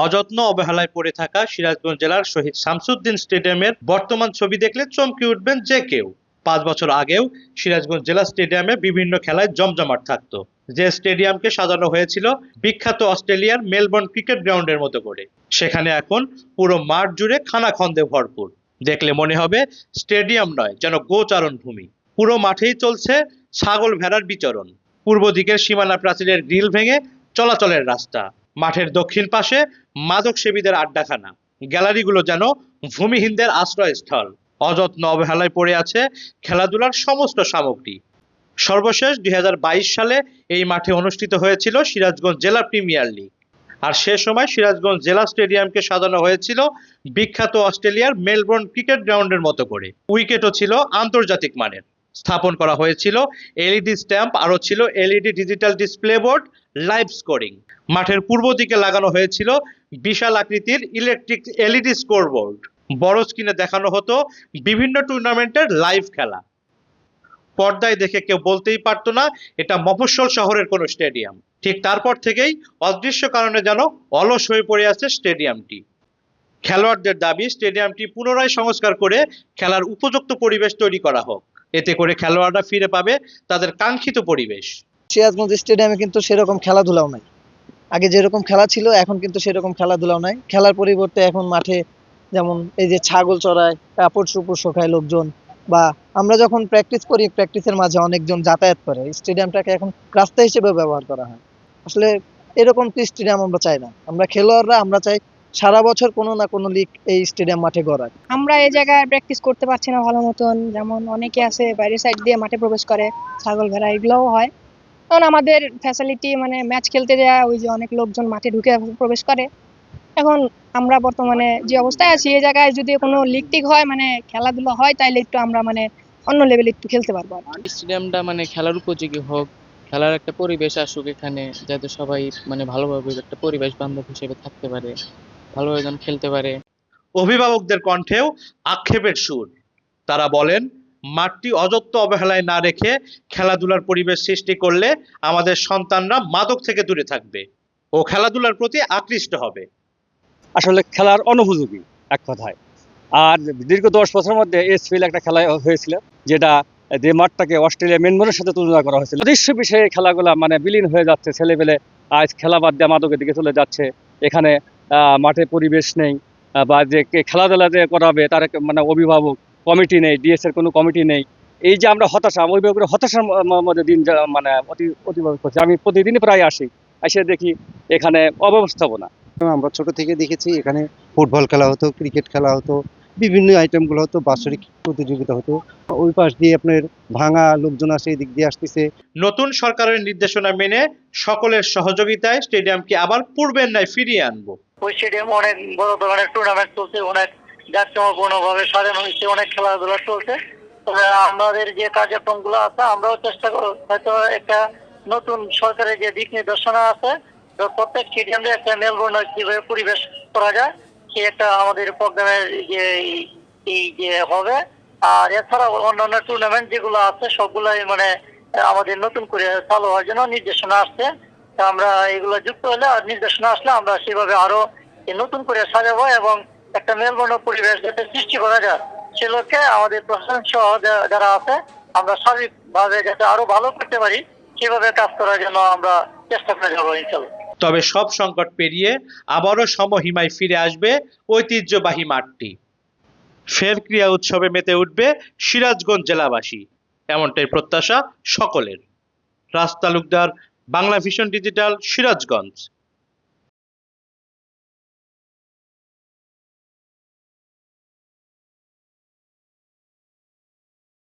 অযত্ন অবহেলায় পড়ে থাকা সিরাজগঞ্জ জেলার শহীদ শামসুদ্দিন স্টেডিয়ামের বর্তমান ছবি দেখলে চমকে উঠবেন যে কেউ। 5 বছর আগেও সিরাজগঞ্জ জেলা স্টেডিয়ামে বিভিন্ন খেলায় জমজমাট থাকতো। যে স্টেডিয়ামকে সাজানো হয়েছিল বিখ্যাত অস্ট্রেলিয়ার মেলবোর্ন ক্রিকেট গ্রাউন্ডের মতো করে, সেখানে এখন পুরো মাঠ জুড়ে খানাখন্দে ভরপুর। দেখলে মনে হবে স্টেডিয়াম নয়, যেন গোচারণ ভূমি। পুরো মাঠেই চলছে ছাগল ভেড়ার বিচরণ। পূর্ব দিকের সীমানা প্রাচীরের গ্রিল ভেঙে চলাচলের রাস্তা, মাঠের দক্ষিণ পাশে মাদক সেবীদের আড্ডাখানা, গ্যালারিগুলো যেন ভূমিহীনদের আশ্রয়স্থল। অযত্ন অবহেলায় পড়ে আছে খেলাধুলার সমস্ত সামগ্রী। সর্বশেষ 2022 সালে এই মাঠে অনুষ্ঠিত হয়েছিল সিরাজগঞ্জ জেলা প্রিমিয়ার লিগ। আর সে সময় সিরাজগঞ্জ জেলা স্টেডিয়ামকে সাজানো হয়েছিল বিখ্যাত অস্ট্রেলিয়ার মেলবোর্ন ক্রিকেট গ্রাউন্ডের মতো করে। উইকেটও ছিল আন্তর্জাতিক মানের, স্থাপন করা হয়েছিল এলইডি স্ট্যাম্প, আরও ছিল LED digital display board, live scoring. মাঠের পূর্ব দিকে লাগানো হয়েছিল বিশাল আকৃতির ইলেকট্রিক এলইডি স্কোরবোর্ড। বড় স্ক্রিনে দেখানো হতো বিভিন্ন টুর্নামেন্টের লাইভ খেলা। পর্দায় দেখে কেউ বলতেই পারতো না এটা মফস্বল শহরের কোনো স্টেডিয়াম। ঠিক তারপর থেকেই অদৃশ্য কারণে যেন অলস হয়ে পড়ে আছে স্টেডিয়ামটি। খেলোয়াড়দের দাবি স্টেডিয়ামটি পুনরায় সংস্কার করে খেলার উপযুক্ত পরিবেশ তৈরি করা হোক। এতে করে খেলোয়াড়রা ফিরে পাবে তাদের কাঙ্ক্ষিত পরিবেশ। সিরাজগঞ্জ স্টেডিয়ামে কিন্তু সেরকম খেলাধুলাও নাই। আগে যেরকম খেলা ছিল এখন কিন্তু সেরকম খেলাধুলাও নাই। খেলার পরিবর্তে এখন মাঠে যেমন এই যে ছাগল চড়ায়, কাপড় চোপড় শোকায় লোকজন, বা আমরা যখন প্র্যাকটিস করি প্র্যাকটিসের মাঝে অনেকজন যাতায়াত করে। স্টেডিয়ামটাকে এখন রাস্তা হিসেবে ব্যবহার করা হয়। আসলে এরকম স্টেডিয়াম আমরা চাই না। আমরা খেলোয়াড়রা আমরা চাই সারা বছর কোনো না কোনো লিগ এই স্টেডিয়াম মাঠে গড়ায়। আমরা এই জায়গায় প্র্যাকটিস করতে পারছি না ভালো মতন, যেমন অনেকে আছে বাইরের সাইড দিয়ে মাঠে প্রবেশ করে, ছাগল ভেড়া এগুলোও হয়। তখন আমাদের ফ্যাসিলিটি মানে ম্যাচ খেলতে যায় ওই যে অনেক লোকজন মাঠে ঢুকে প্রবেশ করে। এখন আমরা বর্তমানে যে অবস্থায় আছি এই জায়গায় যদি কোনো লিগ টিগ হয় মানে খেলাধুলা হয় তাইলে একটু আমরা মানে অন্য লেভেলে একটু খেলতে পারবো। স্টেডিয়ামটা মানে খেলার উপযোগী হোক, খেলার একটা পরিবেশ আসুক এখানে, যাতে সবাই মানে ভালোভাবে একটা পরিবেশ বান্ধব হিসেবে থাকতে পারে, ভালোভাবে যেন খেলতে পারে। অভিভাবকদের কণ্ঠেও আক্ষেপের সুর। তারা বলেন মাঠটি অযত্ন অবহেলায় না রেখে খেলাধুলার পরিবেশ সৃষ্টি করলে আমাদের সন্তানরা মাদক থেকে দূরে থাকবে ও খেলাধুলার প্রতি আকৃষ্ট হবে। আসলে খেলার অনুপযোগী এক কথায়। আর দীর্ঘ 10 বছরের মধ্যে এসপিএল একটা খেলা হয়েছিল, যেটা যে মাঠটাকে অস্ট্রেলিয়া মেলবোর্নের সাথে তুলনা করা হয়েছিল। অদৃশ্য বিষয়ে খেলাগুলা মানে বিলীন হয়ে যাচ্ছে। ছেলেপেলে আজ খেলা বাদ দিয়ে মাদকের দিকে চলে যাচ্ছে। এখানে মাঠে পরিবেশ নেই, বা যে খেলাধুলা যে করাবে তার মানে অভিভাবক কমিটি নেই, ডিএস এর কোনো কমিটি নেই। এই যে আমরা হতাশা, অভিভাবকের হতাশার মধ্যে দিন মানে অতিবাহিত করছি। আমি প্রতিদিনই প্রায় আসি, এসে দেখি এখানে অব্যবস্থাপনা। আমরা ছোট থেকে দেখেছি এখানে ফুটবল খেলা হতো, ক্রিকেট খেলা হতো, বিভিন্ন আইটেমগুলো হতো, বাৎসরিক প্রতিযোগিতা হতো। ওই পাশ দিয়ে আপনার ভাঙা লোকজন আসে, এই দিক দিয়ে আসতেছে। নতুন সরকারের নির্দেশনা মেনে সকলের সহযোগিতায় স্টেডিয়ামকে আবার পূর্বের ন্যায় ফিরিয়ে আনবো। ওই স্টেডিয়ামে অনেক বড় ধরনের টুর্নামেন্ট চলছে, অনেক জাঁকজমকপূর্ণ ভাবে সাজানো হয়েছে, অনেক খেলাধুলা চলছে। তবে আমাদের যে কার্যক্রমগুলো আছে আমরাও চেষ্টা করব, হয়তো একটা নতুন সরকারের যে দিক নির্দেশনা আছে প্রত্যেক স্টেডিয়ামে একটা মেলবোর্ন কিভাবে পরিবেশ করা যায় সে একটা আমাদের প্রোগ্রামের যে এই যে হবে। আর এছাড়া অন্যান্য টুর্নামেন্ট যেগুলো আছে সবগুলাই মানে আমাদের নতুন করে চালু হওয়ার জন্য নির্দেশনা আসছে। আমরা এগুলো যুক্ত হলে আর নির্দেশনা আসলে আমরা সেভাবে আরো নতুন করে সাজাবো এবং একটা মেলবন্ধ পরিবেশ যাতে সৃষ্টি করা যায় সে লক্ষ্যে আমাদের প্রশাসন সহ যারা আছে আমরা সার্বিকভাবে যাতে আরো ভালো করতে পারি সেভাবে কাজ করার জন্য আমরা চেষ্টা করে যাবো ইনশাল্লাহ। তবে সব সংকট পেরিয়ে আবারও সমহিমায় ফিরে আসবে ঐতিহ্যবাহী মাঠটি। ফের ক্রীড়া উৎসবে মেতে উঠবে সিরাজগঞ্জ জেলাবাসী, এমনটাই প্রত্যাশা সকলের। রাজ তালুকদার, বাংলা ভিশন ডিজিটাল, সিরাজগঞ্জ।